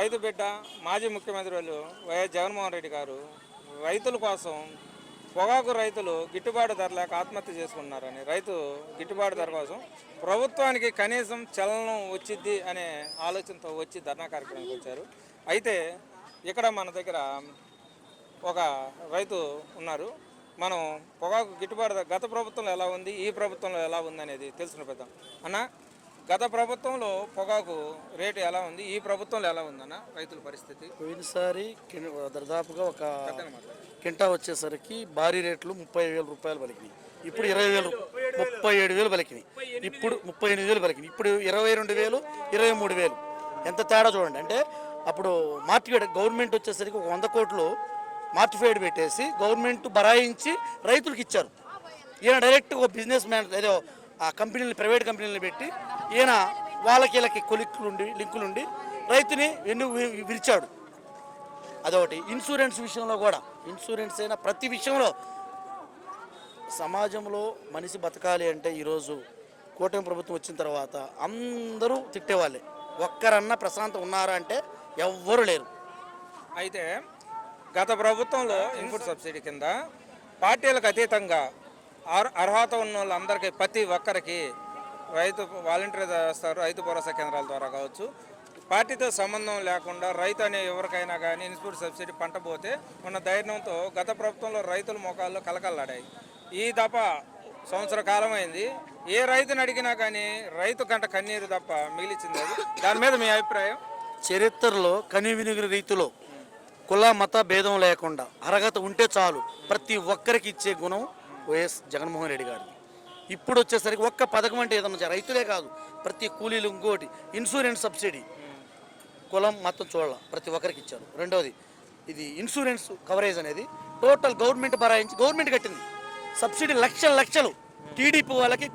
రైతు బిడ్డ మాజీ ముఖ్యమంత్రి వాళ్ళు వైఎస్ జగన్మోహన్ రెడ్డి గారు రైతుల కోసం పొగాకు రైతులు గిట్టుబాటు ధర లేక ఆత్మహత్య చేసుకున్నారని రైతు గిట్టుబాటు ధర కోసం ప్రభుత్వానికి కనీసం చలనం వచ్చిద్ది అనే ఆలోచనతో వచ్చి ధర్నా కార్యక్రమానికి వచ్చారు. అయితే ఇక్కడ మన దగ్గర ఒక రైతు ఉన్నారు. మనం పొగాకు గిట్టుబాటు గత ప్రభుత్వంలో ఎలా ఉంది, ఈ ప్రభుత్వంలో ఎలా ఉంది అనేది తెలుసుకుని పెద్దాం. అన్న, గత ప్రభుత్వంలో పొగాకు రేటు ఎలా ఉంది, ఈ ప్రభుత్వంలో ఎలా ఉందన్న రైతుల పరిస్థితి? పోయినసారి దాదాపుగా ఒక కింటా వచ్చేసరికి భారీ రేట్లు 30,000 రూపాయలు పలికినాయి. ఇప్పుడు 20,000, 37,000 పలికినాయి. ఇప్పుడు 38,000 పలికినాయి. ఇప్పుడు 22,000, 23,000. ఎంత తేడా చూడండి. అంటే అప్పుడు మార్టిఫైడ్ గవర్నమెంట్ వచ్చేసరికి ఒక 100 కోట్లు మార్టిఫైడ్ పెట్టేసి గవర్నమెంట్ బరాయించి రైతులకు ఇచ్చారు. ఈయన డైరెక్ట్ ఒక బిజినెస్ మ్యాన్ ఏదో ఆ కంపెనీలు, ప్రైవేట్ కంపెనీలు పెట్టి ఈయన వాళ్ళకి వీళ్ళకి లింకులుండి రైతుని విరిచాడు. అదొకటి. ఇన్సూరెన్స్ విషయంలో కూడా, ఇన్సూరెన్స్ అయినా ప్రతి విషయంలో సమాజంలో మనిషి బతకాలి అంటే ఈరోజు కూటమి ప్రభుత్వం వచ్చిన తర్వాత అందరూ తిట్టేవాళ్ళే. ఒక్కరన్నా ప్రశాంతం ఉన్నారా అంటే ఎవ్వరూ లేరు. అయితే గత ప్రభుత్వంలో ఇన్పుట్ సబ్సిడీ కింద పార్టీలకు అతీతంగా అర్హత ఉన్న వాళ్ళందరికీ ప్రతి ఒక్కరికి రైతు వాలంటీర్ చేస్తారు. రైతు భరోసా కేంద్రాల ద్వారా కావచ్చు, పార్టీతో సంబంధం లేకుండా రైతు అనే ఎవరికైనా కానీ ఇన్పుట్ సబ్సిడీ పంట పోతే ఉన్న ధైర్యంతో గత ప్రభుత్వంలో రైతుల మోకాల్లో కలకల్లాడాయి. ఈ దఫ సంవత్సర కాలం అయింది. ఏ రైతుని అడిగినా కానీ రైతు గంట కన్నీరు తప్ప మిగిలిచింది. దాని మీద మీ అభిప్రాయం? చరిత్రలో కనివినిగిరి రీతిలో కుల మత భేదం లేకుండా అర్హత ఉంటే చాలు ప్రతి ఒక్కరికి ఇచ్చే గుణం వైఎస్ జగన్మోహన్ రెడ్డి గారిది. ఇప్పుడు వచ్చేసరికి ఒక్క పథకం అంటే ఏదన్నా రైతులే కాదు, ప్రతి కూలీలు, ఇంకోటి ఇన్సూరెన్స్ సబ్సిడీ కులం మతం చూడాల ప్రతి ఒక్కరికి ఇచ్చారు. రెండవది ఇది ఇన్సూరెన్స్ కవరేజ్ అనేది టోటల్ గవర్నమెంట్ భరాయించి గవర్నమెంట్ కట్టింది. సబ్సిడీ లక్షలు టీడీపీ వాళ్ళకి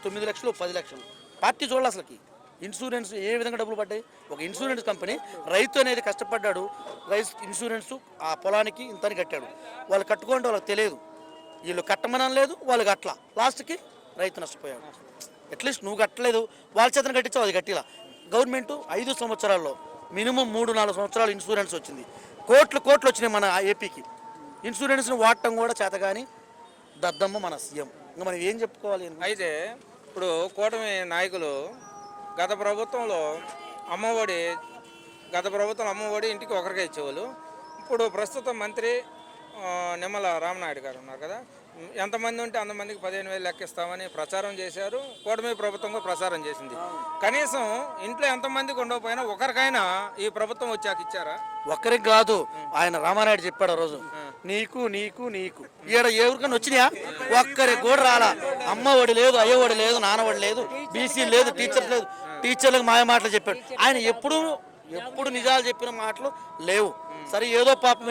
9 లక్షలు 10 లక్షలు పార్టీ చూడాలి. అసలుకి ఇన్సూరెన్స్ ఏ విధంగా డబ్బులు పడ్డాయి? ఒక ఇన్సూరెన్స్ కంపెనీ రైతు అనేది కష్టపడ్డాడు, రైతు ఇన్సూరెన్స్ ఆ పొలానికి ఇంతని కట్టాడు. వాళ్ళు కట్టుకోండి, వాళ్ళకి తెలియదు, వీళ్ళు కట్టమనం లేదు, వాళ్ళు కట్టలా, లాస్ట్కి రైతు నష్టపోయాడు. అట్లీస్ట్ నువ్వు కట్టలేదు, వాళ్ళ చేతను కట్టించావు, అది కట్టిలా. గవర్నమెంట్ 5 సంవత్సరాల్లో మినిమం 3-4 సంవత్సరాలు ఇన్సూరెన్స్ వచ్చింది. కోట్లు వచ్చినాయి మన ఏపీకి. ఇన్సూరెన్స్ను వాడటం కూడా చేత కానీ దద్దమ్మ మన సీఎం. ఇంకా మనం ఏం చెప్పుకోవాలి? అయితే ఇప్పుడు కూటమి నాయకులు గత ప్రభుత్వంలో అమ్మఒడి ఇంటికి ఒకరికే ఇచ్చేవాళ్ళు. ఇప్పుడు ప్రస్తుత మంత్రి నిమ్మల రామనాయుడు గారు ఉన్నారు కదా, ఎంతమంది ఉంటే అంతమందికి 15,000 లెక్కిస్తామని ప్రచారం చేశారు. కూటమి ప్రభుత్వం కూడా ప్రచారం చేసింది. కనీసం ఇంట్లో ఎంతమందికి ఉండకపోయినా ఒకరికైనా ఈ ప్రభుత్వం వచ్చాక ఇచ్చారా? ఒక్కరికి కాదు, ఆయన రామానాయుడు చెప్పాడు ఆ రోజు, నీకు ఈడ ఎవరికైనా వచ్చినాయా? ఒక్కరికి కూడా రాలా. అమ్మ ఒడి లేదు, అయ్య ఒడి లేదు, నాన్న ఒడి లేదు, బీసీ లేదు, టీచర్ లేదు. టీచర్లకు మాయ మాటలు చెప్పాడు ఆయన. ఎప్పుడు నిజాలు చెప్పిన మాటలు లేవు. సరే, ఏదో పాపం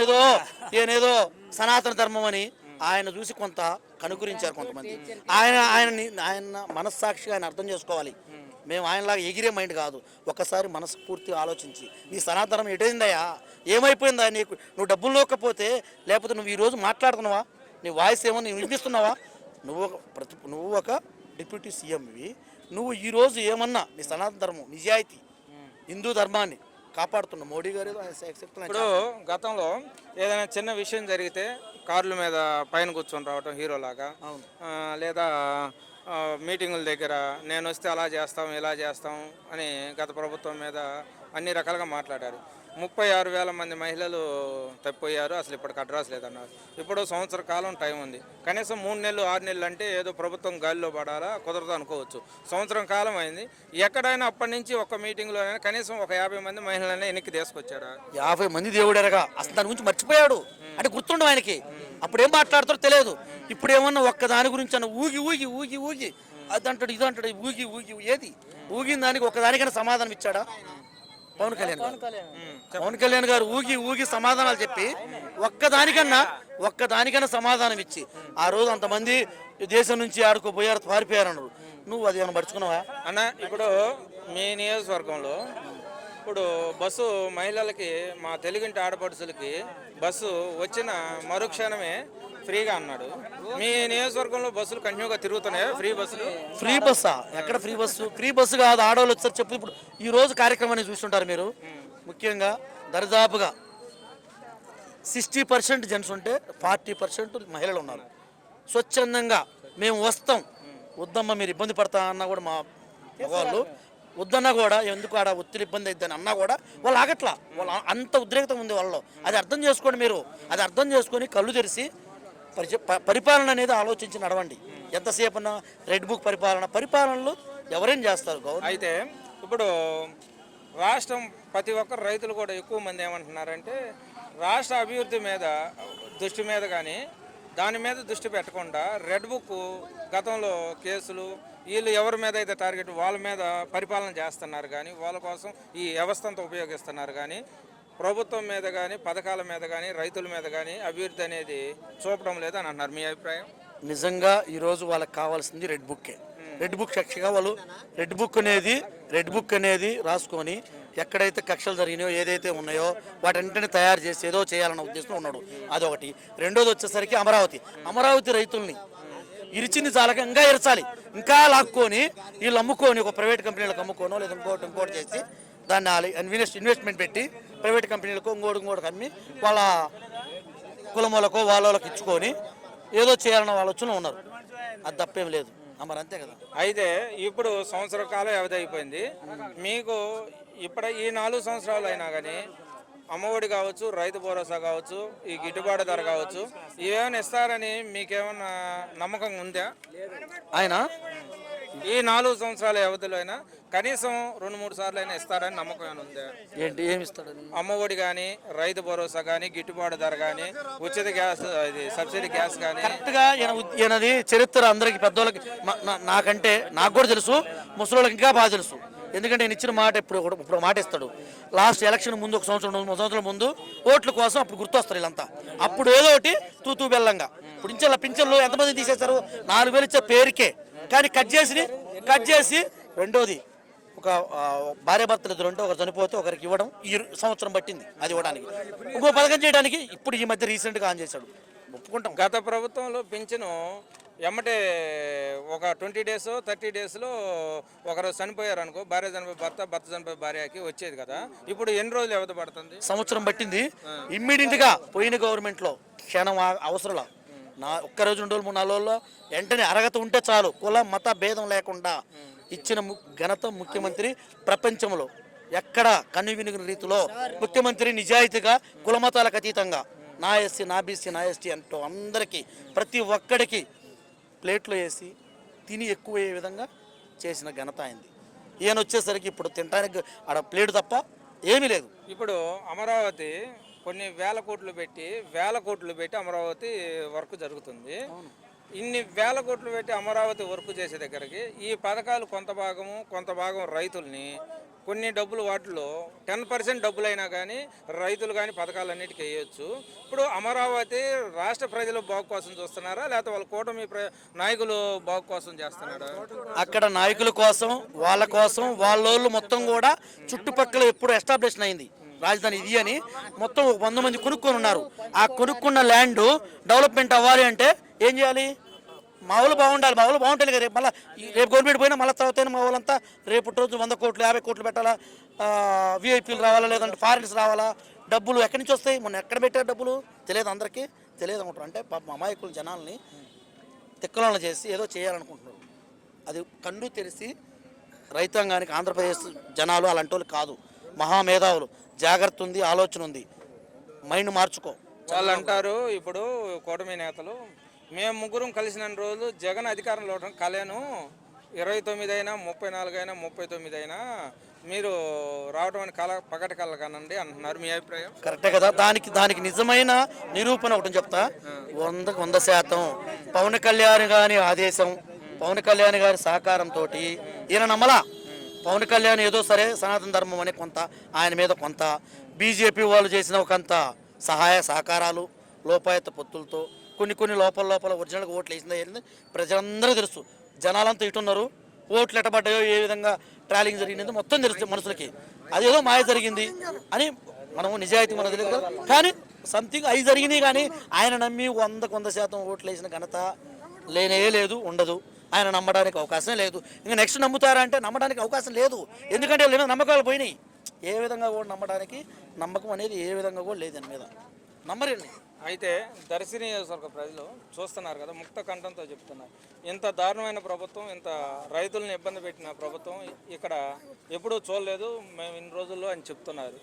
ఏదో సనాతన ధర్మం అని ఆయన చూసి కొంత కనుకరించారు కొంతమంది. ఆయన మనస్సాక్షిగా ఆయన అర్థం చేసుకోవాలి. మేము ఆయనలాగా ఎగిరే మైండ్ కాదు. ఒక్కసారి మనస్ఫూర్తిగా ఆలోచించి, నీ సనాతనం ఎటైందయ్యా, ఏమైపోయిందా నీకు? నువ్వు డబ్బులు లేకపోతే, లేకపోతే నువ్వు ఈరోజు మాట్లాడుతున్నావా, నీ వాయిస్ ఏమో నువ్వు వినిపిస్తున్నావా? నువ్వు ఒక డిప్యూటీ సీఎంవి. నువ్వు ఈరోజు ఏమన్నా నీ సనాతన ధర్మం, నిజాయితీ, హిందూ ధర్మాన్ని కాపాడుతున్న మోడీ గారు. ఇప్పుడు గతంలో ఏదైనా చిన్న విషయం జరిగితే కార్ల మీద పైన కూర్చొని రావటం హీరోలాగా, లేదా మీటింగుల దగ్గర నేను వస్తే అలా చేస్తాం ఇలా చేస్తాం అని గత ప్రభుత్వం మీద అన్ని రకాలుగా మాట్లాడారు. 36,000 మంది మహిళలు తప్పిపోయారు, అసలు ఇప్పటికి అడ్రస్ లేదన్నారు. ఇప్పుడు సంవత్సర కాలం టైం ఉంది. కనీసం 3 నెలలు 6 నెలలు అంటే ఏదో ప్రభుత్వం గాలిలో పడాలా, కుదరదు అనుకోవచ్చు. సంవత్సరం కాలం అయింది. ఎక్కడైనా అప్పటి నుంచి ఒక మీటింగ్లో కనీసం ఒక 50 మంది మహిళలనే వెనక్కి తీసుకొచ్చాడా? 50 మంది దేవుడేరగా అసలు దాని గురించి మర్చిపోయాడు. అంటే గుర్తుండవు ఆయనకి. అప్పుడు ఏం మాట్లాడతారో తెలియదు. ఇప్పుడు ఏమన్నా ఒక్క దాని గురించి అన్న ఊగి అదంటాడు, ఇదంటాడు, ఊగి ఏది ఊగిన దానికి ఒక్కదానికైనా సమాధానం ఇచ్చాడా? పవన్ కళ్యాణ్ గారు ఊగి సమాధానాలు చెప్పి ఒక్కదానికన్నా సమాధానం ఇచ్చి ఆ రోజు అంతమంది దేశం నుంచి ఆడుకోపోయారు, పారిపోయారు అన్నారు. నువ్వు అది ఏమైనా పడుచుకున్నావా అన్న? ఇప్పుడు మీ నియోజకవర్గంలో ఇప్పుడు బస్సు మహిళలకి, మా తెలుగింటి ఆడపడుచులకి బస్సు వచ్చిన మరుక్షణమే ఫ్రీగా అన్నాడు. మీ నియోజకవర్గంలో బస్సులు కంటిన్యూగా తిరుగుతున్నాయా? ఫ్రీ బస్సా? ఎక్కడ ఫ్రీ బస్సు? ఫ్రీ బస్సు కాదు, ఆడవాళ్ళు వచ్చారు చెప్పు. ఇప్పుడు ఈ రోజు కార్యక్రమాన్ని చూస్తుంటారు మీరు. ముఖ్యంగా దరిదాపుగా 60% జెంట్స్ ఉంటే 40% మహిళలు ఉన్నారు. స్వచ్ఛందంగా మేము వస్తాం, వద్దమ్మ మీరు ఇబ్బంది పడతా అన్నా కూడా మా వాళ్ళు వద్దన్నా కూడా ఎందుకు ఆడ ఒత్తిడి ఇబ్బంది అవుతుందని అన్నా కూడా వాళ్ళు ఆగట్లా. వాళ్ళు అంత ఉద్రేకత ఉంది వాళ్ళలో. అది అర్థం చేసుకోండి మీరు. అది అర్థం చేసుకొని కళ్ళు తెరిచి పరిపాలన అనేది ఆలోచించి నడవండి. ఎంతసేపు అన్నా రెడ్ బుక్ పరిపాలనలు ఎవరేం చేస్తారు గవర్నమెంట్. అయితే ఇప్పుడు రాష్ట్రం ప్రతి ఒక్కరు రైతులు కూడా ఎక్కువ మంది ఏమంటున్నారంటే రాష్ట్ర అభివృద్ధి మీద దృష్టి మీద కానీ దాని మీద దృష్టి పెట్టకుండా రెడ్ బుక్ గతంలో కేసులు వీళ్ళు ఎవరి మీద అయితే టార్గెట్ వాళ్ళ మీద పరిపాలన చేస్తున్నారు కానీ వాళ్ళ కోసం ఈ వ్యవస్థ అంతా ఉపయోగిస్తున్నారు కానీ ప్రభుత్వం మీద కానీ పథకాల మీద కానీ రైతుల మీద కానీ అభివృద్ధి అనేది చూపడం లేదు అని అంటున్నారు. మీ అభిప్రాయం? నిజంగా ఈరోజు వాళ్ళకి కావాల్సింది రెడ్ బుక్కే. రెడ్ బుక్ కక్షగా వాళ్ళు రెడ్ బుక్ అనేది రాసుకొని ఎక్కడైతే కక్షలు జరిగినాయో ఏదైతే ఉన్నాయో వాటన్నింటినీ తయారు చేసి ఏదో చేయాలన్న ఉద్దేశంలో ఉన్నాడు. అదొకటి. రెండోది వచ్చేసరికి అమరావతి రైతుల్ని ఇరిచింది చాలక ఇంకా ఇరచాలి, ఇంకా లాక్కొని వీళ్ళు అమ్ముకొని ఒక ప్రైవేట్ కంపెనీలకు అమ్ముకోనో లేదా ఇంకోటి చేసి దాన్ని ఇన్వెస్ట్మెంట్ పెట్టి ప్రైవేట్ కంపెనీలకు ఇంకోటికి అమ్మి వాళ్ళ కులములకో వాళ్ళకి ఇచ్చుకొని ఏదో చేయాలన్న ఆలోచనలో ఉన్నారు. అది తప్పేం లేదు. మరి అంతే కదా. అయితే ఇప్పుడు సంవత్సర కాలం వ్యవధి అయిపోయింది. మీకు ఇప్పుడు ఈ 4 సంవత్సరాలు అయినా కానీ అమ్మఒడి కావచ్చు, రైతు భరోసా కావచ్చు, ఈ గిట్టుబాటు ధర కావచ్చు, ఇవేమైనా ఇస్తారని మీకేమన్నా నమ్మకం ఉందా? ఆయన ఈ 4 సంవత్సరాల వ్యవధిలో అయినా కనీసం 2-3 సార్లు అయినా ఇస్తారని నమ్మకం ఏమైనా ఉందా? ఏమి ఇస్తాడని? అమ్మఒడి కానీ, రైతు భరోసా కానీ, గిట్టుబాటు ధర కానీ, ఉచిత గ్యాస్, ఇది సబ్సిడీ గ్యాస్ కానీ. కరెక్ట్గా ఈయనది చరిత్ర అందరికి పెద్దోళ్ళకి నాకంటే నాకు కూడా తెలుసు, ముసలోళ్ళకి ఇంకా బాగా తెలుసు. ఎందుకంటే నేను ఇచ్చిన మాట ఇప్పుడు మాట ఇస్తాడు. లాస్ట్ ఎలక్షన్ ముందు ఒక సంవత్సరం ముందు ఓట్ల కోసం అప్పుడు గుర్తొస్తారు వీళ్ళంతా. అప్పుడు ఏదో ఒకటి తూతూ బెల్లంగా ఇప్పుడు పింఛన్లు ఎంతమంది తీసేశారు? 4,000 ఇచ్చే పేరుకే. కానీ కట్ చేసి రెండోది ఒక భార్యాభర్తలు ఇద్దరు ఉంటే ఒకరు చనిపోతే ఒకరికి ఇవ్వడం ఈ సంవత్సరం పట్టింది అది ఇవ్వడానికి. ఇంకో పథకం చేయడానికి ఇప్పుడు ఈ మధ్య రీసెంట్గా ఆన్ చేశాడు. ఒప్పుకుంటాం. గత ప్రభుత్వంలో పింఛను ఎమ్మటే ఒక 20 days 30 daysలో ఒకరు చనిపోయారు అనుకో, భార్య చనిపోయి భర్త చనిపోయి భార్యకి వచ్చేది కదా. ఇప్పుడు ఎన్ని రోజులు వ్యవధి పడుతుంది? సంవత్సరం పట్టింది. ఇమ్మీడియట్గా పోయిన గవర్నమెంట్లో క్షణం అవసరంలా ఒక్క రోజు 2 రోజులు 3-4 రోజుల్లో వెంటనే అర్హత ఉంటే చాలు, కుల మత భేదం లేకుండా ఇచ్చిన ఘనత ముఖ్యమంత్రి. ప్రపంచంలో ఎక్కడ కన్నువినిగిన రీతిలో ముఖ్యమంత్రి నిజాయితీగా కులమతాలకు అతీతంగా నా ఎస్సీ, నా బీసీ, నా ఎస్టీ అంటూ అందరికీ ప్రతి ఒక్కడికి ప్లేట్లో వేసి తిని ఎక్కువ అయ్యే విధంగా చేసిన ఘనత అయింది. ఈయన వచ్చేసరికి ఇప్పుడు తినడానికి ఆడ ప్లేట్ తప్ప ఏమీ లేదు. ఇప్పుడు అమరావతి కొన్ని వేల కోట్లు పెట్టి అమరావతి వర్క్ జరుగుతుంది. ఇన్ని వేల కోట్లు పెట్టి అమరావతి వర్క్ చేసే దగ్గరికి ఈ పథకాలు కొంత భాగం రైతుల్ని, కొన్ని డబ్బులు వాటిలో 10% డబ్బులు అయినా కానీ రైతులు కానీ పథకాలన్నిటికీ వేయచ్చు. ఇప్పుడు అమరావతి రాష్ట్ర ప్రజల బాగు కోసం చూస్తున్నారా, లేకపోతే వాళ్ళ కూటమి నాయకులు బాగు కోసం చేస్తున్నారా? అక్కడ నాయకుల కోసం, వాళ్ళోళ్ళు మొత్తం కూడా చుట్టుపక్కల ఎప్పుడు ఎస్టాబ్లిష్ అయింది రాజధాని ఇది అని మొత్తం 100 మంది కొనుక్కొని ఉన్నారు. ఆ కొనుక్కున్న ల్యాండ్ డెవలప్మెంట్ అవ్వాలి అంటే ఏం చేయాలి? మా వాళ్ళు బాగుండాలి. మా వాళ్ళు బాగుంటాయి కదా. రేపు గవర్నమెంట్ పోయినా మళ్ళీ తర్వాత మా వాళ్ళంతా రేపు రోజు 100 కోట్లు 50 కోట్లు పెట్టాలా, విఐపీలు రావాలా, లేదంటే ఫారిన్స్ రావాలా, డబ్బులు ఎక్కడి నుంచి వస్తాయి? మొన్న ఎక్కడ పెట్టారు డబ్బులు తెలియదు, అందరికీ తెలియదు అనుకుంటారు. అంటే అమాయకులు జనాల్ని తిక్కలను చేసి ఏదో చేయాలనుకుంటున్నారు. అది కన్ను తెరిచి రైతాంగానికి ఆంధ్రప్రదేశ్ జనాలు అలాంటి వాళ్ళు కాదు, మహామేధావులు. జాగ్రత్త ఉంది, ఆలోచన ఉంది, మైండ్ మార్చుకో. వాళ్ళు అంటారు ఇప్పుడు కూటమి నేతలు, మేము ముగ్గురం కలిసిన రోజులు జగన్ అధికారంలో ఉండడం కలేను, 29 అయినా 34 అయినా 39 అయినా మీరు రావడం అని పగటి కళ్ళ కానండి అంటున్నారు. మీ అభిప్రాయం? కరెక్టే కదా. దానికి నిజమైన నిరూపణ ఒకటి చెప్తా. 100% పవన్ కళ్యాణ్ గారి ఆదేశం, పవన్ కళ్యాణ్ గారి సహకారంతో ఈయన నమ్మలా. పవన్ కళ్యాణ్ ఏదో సరే సనాతన ధర్మం అనే కొంత, ఆయన మీద కొంత, బీజేపీ వాళ్ళు చేసిన కొంత సహాయ సహకారాలు, లోపాయత పొత్తులతో కొన్ని లోపల ఒరిజినల్గా ఓట్లు వేసిందో ప్రజలందరూ తెలుసు. జనాలంతా ఇటున్నారు, ఓట్లు ఎట్టబడ్డాయో, ఏ విధంగా ట్రాలింగ్ జరిగిందో మొత్తం తెలుసు మనుషులకి. అదేదో మాయ జరిగింది అని మనము నిజాయితీ మనకు తెలియదు కదా. కానీ సంథింగ్ అవి జరిగినాయి. కానీ ఆయన నమ్మి 100% ఓట్లు వేసిన ఘనత లేనే లేదు, ఉండదు. ఆయన నమ్మడానికి అవకాశం లేదు. ఇంకా నెక్స్ట్ నమ్ముతారా అంటే నమ్మడానికి అవకాశం లేదు. ఎందుకంటే వీళ్ళ నమ్మకాలు పోయినాయి. ఏ విధంగా కూడా నమ్మడానికి నమ్మకం అనేది ఏ విధంగా కూడా లేదు దాని మీద నమ్మరండి. అయితే దర్శి నియోజకవర్గ ప్రజలు చూస్తున్నారు కదా, ముక్త కంఠంతో చెప్తున్నారు, ఇంత దారుణమైన ప్రభుత్వం, ఇంత రైతులను ఇబ్బంది పెట్టిన ప్రభుత్వం ఇక్కడ ఎప్పుడూ చూడలేదు మేము ఇన్ని రోజుల్లో అని చెప్తున్నారు.